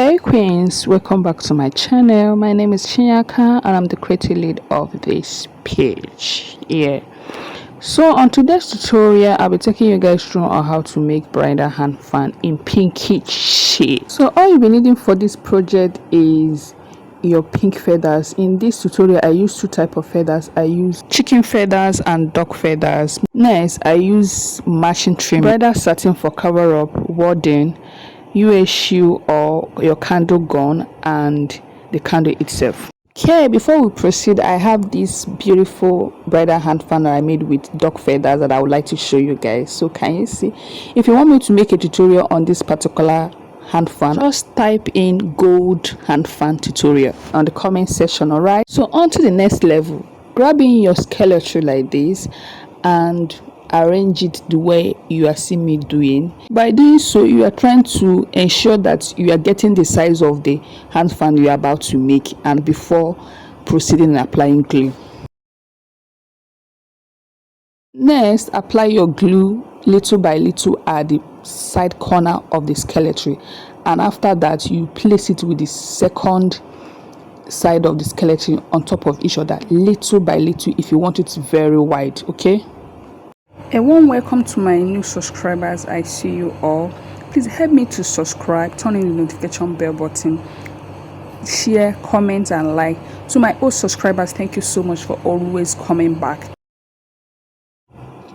Hey Queens, welcome back to my channel. My name is Chinyaka and I'm the creative lead of this page. So on today's tutorial, I'll be taking you guys through on how to make bridal hand fan in pinky shade. So all you'll be needing for this project is your pink feathers. In this tutorial, I use two types of feathers. I use chicken feathers and duck feathers. Next, I use matching trim, bridal satin for cover up, wording, USU or your candle gun, and the candle itself. Okay, before we proceed, I have this beautiful bridal hand fan that I made with duck feathers that I would like to show you guys. So can you see? If you want me to make a tutorial on this particular hand fan, just type in gold hand fan tutorial on the comment section. All right, so on to the next level. Grabbing your skeleton like this and arrange it the way you are seeing me doing. By doing so, you are trying to ensure that you are getting the size of the hand fan you are about to make, and before proceeding and applying glue. Next, apply your glue little by little at the side corner of the skeleton, and after that you place it with the second side of the skeleton on top of each other, little by little, if you want it very wide. Okay, a warm welcome to my new subscribers. I see you all. Please help me to subscribe, turn on the notification bell button, share, comment and like. To my old subscribers, thank you so much for always coming back.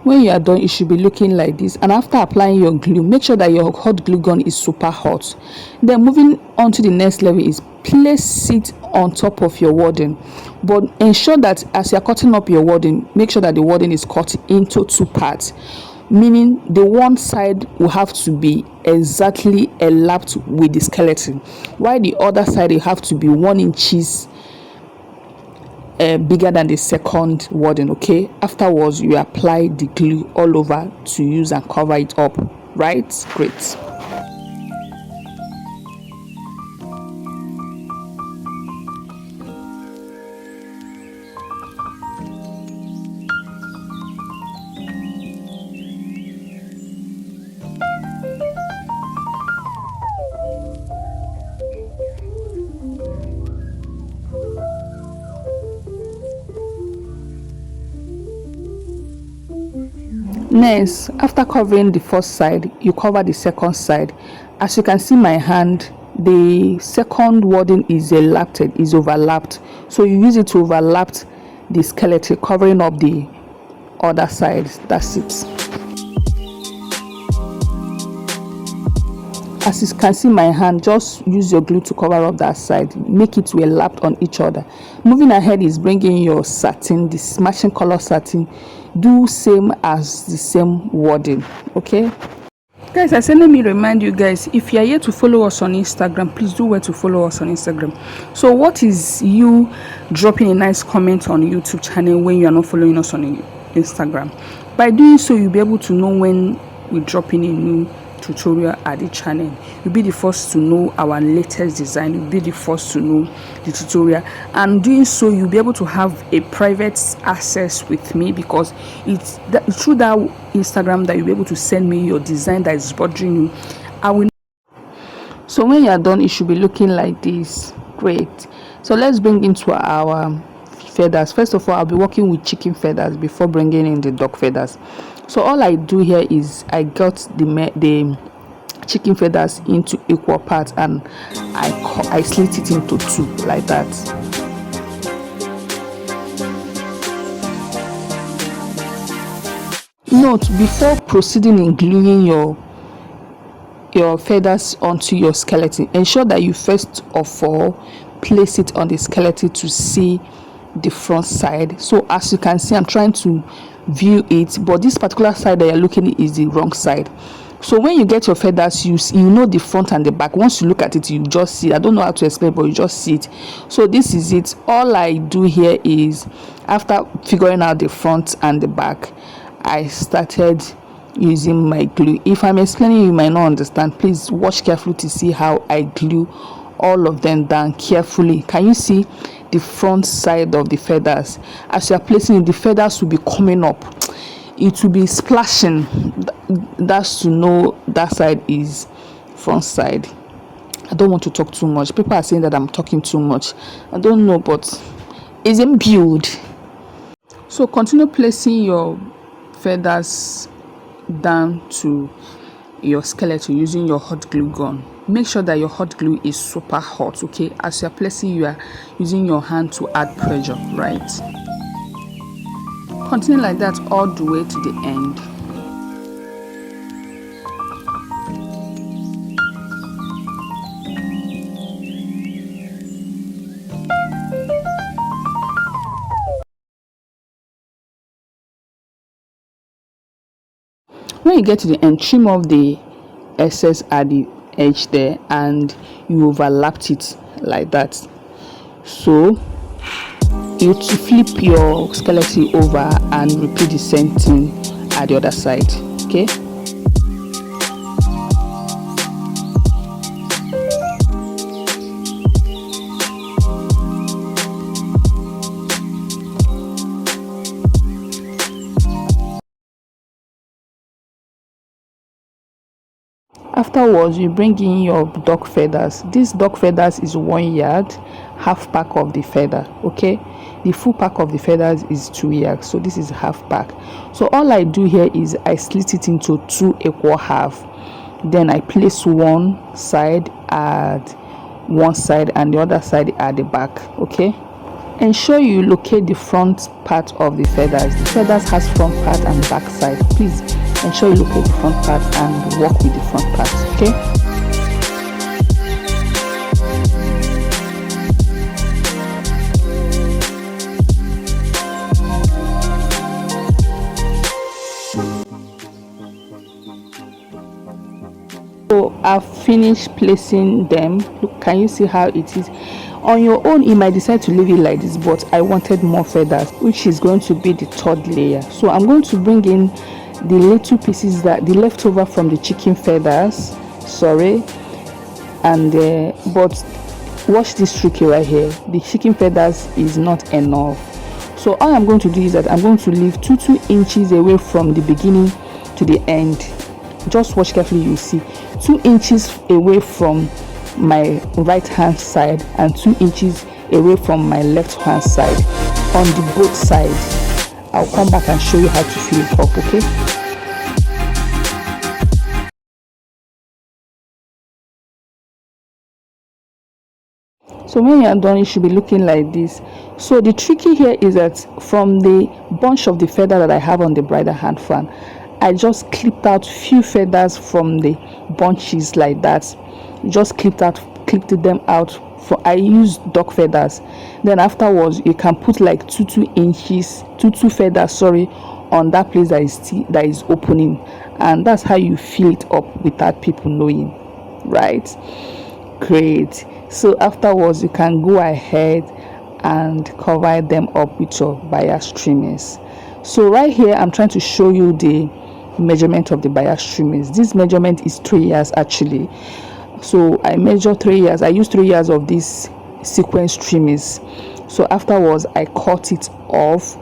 When you are done, it should be looking like this. And after applying your glue, make sure that your hot glue gun is super hot. Then moving on to the next level is place it on top of your wording, but ensure that as you are cutting up your wording, make sure that the wording is cut into two parts, meaning the one side will have to be exactly elapsed with the skeleton, while the other side will have to be 1 inch bigger than the second wording. Okay, afterwards you apply the glue all over to use and cover it up. Right, great. Next, after covering the first side, you cover the second side. As you can see my hand, the second wording is overlapped, so you use it to overlap the skeleton, covering up the other side. That's it. As you can see my hand, just use your glue to cover up that side, make it well lapped on each other. Moving ahead is bringing your satin, this matching color satin, do same as the same wording. Okay guys, I said let me remind you guys, if you are yet to follow us on Instagram, please do where to follow us on Instagram. So what is you dropping a nice comment on YouTube channel when you are not following us on Instagram? By doing so, you'll be able to know when we drop in a new tutorial at the channel. You'll be the first to know our latest design. You'll be the first to know the tutorial, and doing so you'll be able to have a private access with me, because it's through that Instagram that you'll be able to send me your design that is bothering you. I will. So when you are done, it should be looking like this. Great. So let's bring into our feathers. First of all, I'll be working with chicken feathers before bringing in the duck feathers. So all I do here is I got the chicken feathers into equal parts, and I slit it into two like that. Note, before proceeding in gluing your feathers onto your skeleton, ensure that you first of all place it on the skeleton to see the front side. So as you can see, I'm trying to view it, but this particular side that you're looking at is the wrong side. So when you get your feathers, you know the front and the back. Once you look at it, you just see. I don't know how to explain, but you just see it. So this is it. All I do here is, after figuring out the front and the back, I started using my glue. If I'm explaining, you might not understand. Please watch carefully to see how I glue all of them down carefully. Can you see the front side of the feathers? As you are placing it, the feathers will be coming up, it will be splashing. That's to know that side is front side. I don't want to talk too much. People are saying that I'm talking too much. I don't know, but it's imbued. So continue placing your feathers down to your skeleton using your hot glue gun. Make sure that your hot glue is super hot, okay? As you're placing, you are using your hand to add pressure, right? Continue like that all the way to the end. When you get to the end, trim off the excess at the edge there, and you overlapped it like that. So you to flip your skeleton over and repeat the same thing at the other side, okay? Afterwards, you bring in your duck feathers. This duck feathers is 1 yard, half pack of the feather, okay? The full pack of the feathers is 2 yards, so this is half pack. So all I do here is I split it into 2 equal half. Then I place one side at one side and the other side at the back, okay? Ensure you locate the front part of the feathers. The feathers has front part and back side. Please ensure you locate the front part and work with the front part, okay? So I've finished placing them. Look, can you see how it is? On your own, you might decide to leave it like this, but I wanted more feathers, which is going to be the third layer. So I'm going to bring in the little pieces, that the leftover from the chicken feathers, sorry, and but watch this tricky right here. The chicken feathers is not enough, so all I'm going to do is that I'm going to leave 2 inches away from the beginning to the end. Just watch carefully, you see 2 inches away from my right hand side and 2 inches away from my left hand side on the both sides. I'll come back and show you how to fill it up, okay? So when you are done, it should be looking like this. So the tricky here is that from the bunch of the feather that I have on the bridal hand fan, I just clipped out few feathers from the bunches like that. Just clipped them out. For I used duck feathers. Then afterwards, you can put like 2 inches, 2 feathers, sorry, on that place that is opening, and that's how you fill it up without people knowing, right? Great. So afterwards, you can go ahead and cover them up with your bias trimmings. So right here, I'm trying to show you the measurement of the bias trimmings. This measurement is 3 years actually. So I measure 3 years. I use 3 years of this sequence trimmings. So afterwards, I cut it off.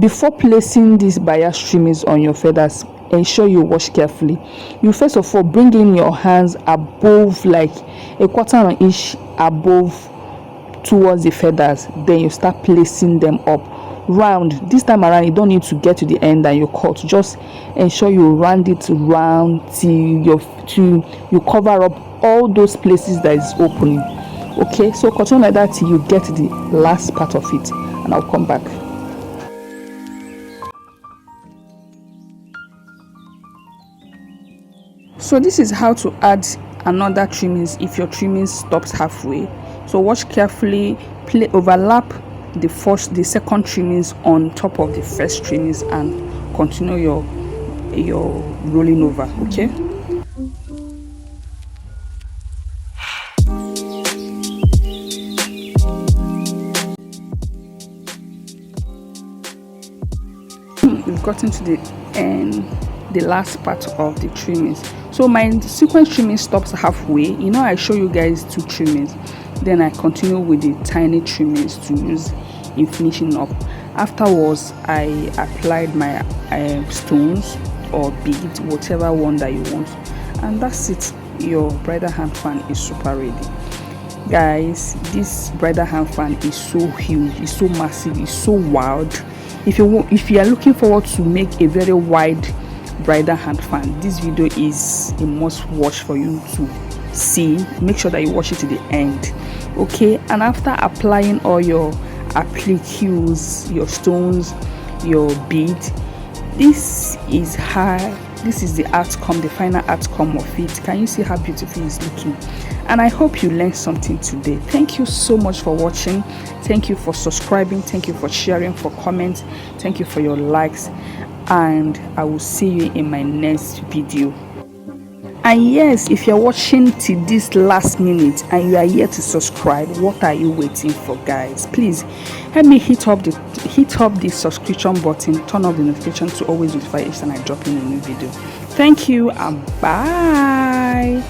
Before placing these bias trimmings on your feathers, ensure you wash carefully. You first of all bring in your hands above, like a quarter of an inch above towards the feathers. Then you start placing them up round. This time around, you don't need to get to the end and you cut. Just ensure you round it round till you cover up all those places that is opening, okay? So continue like that till you get the last part of it, and I'll come back. So this is how to add another trimmings if your trimmings stops halfway. So watch carefully, overlap the second trimmings on top of the first trimmings and continue your rolling over, okay? We've gotten to the end, the last part of the trimmings. So my sequence trimming stops halfway. You know, I show you guys 2 trimmings, then I continue with the tiny trimmings to use in finishing up. Afterwards, I applied my stones or beads, whatever one that you want, and that's it. your bridal hand fan is super ready. Guys, this bridal hand fan is so huge, it's so massive, it's so wild. If you are looking forward to make a very wide bridal hand fan, this video is a must watch for you to see. Make sure that you watch it to the end, okay? And after applying all your appliques, your stones, your bead, this is the outcome, the final outcome of it. Can you see how beautiful it's looking? And I hope you learned something today. Thank you so much for watching. Thank you for subscribing. Thank you for sharing, for comments. Thank you for your likes, and I will see you in my next video. And yes, if you're watching till this last minute and you are here to subscribe, what are you waiting for, guys? Please help me hit up the subscription button, turn off the notification to always notify each time I drop in a new video. Thank you and bye.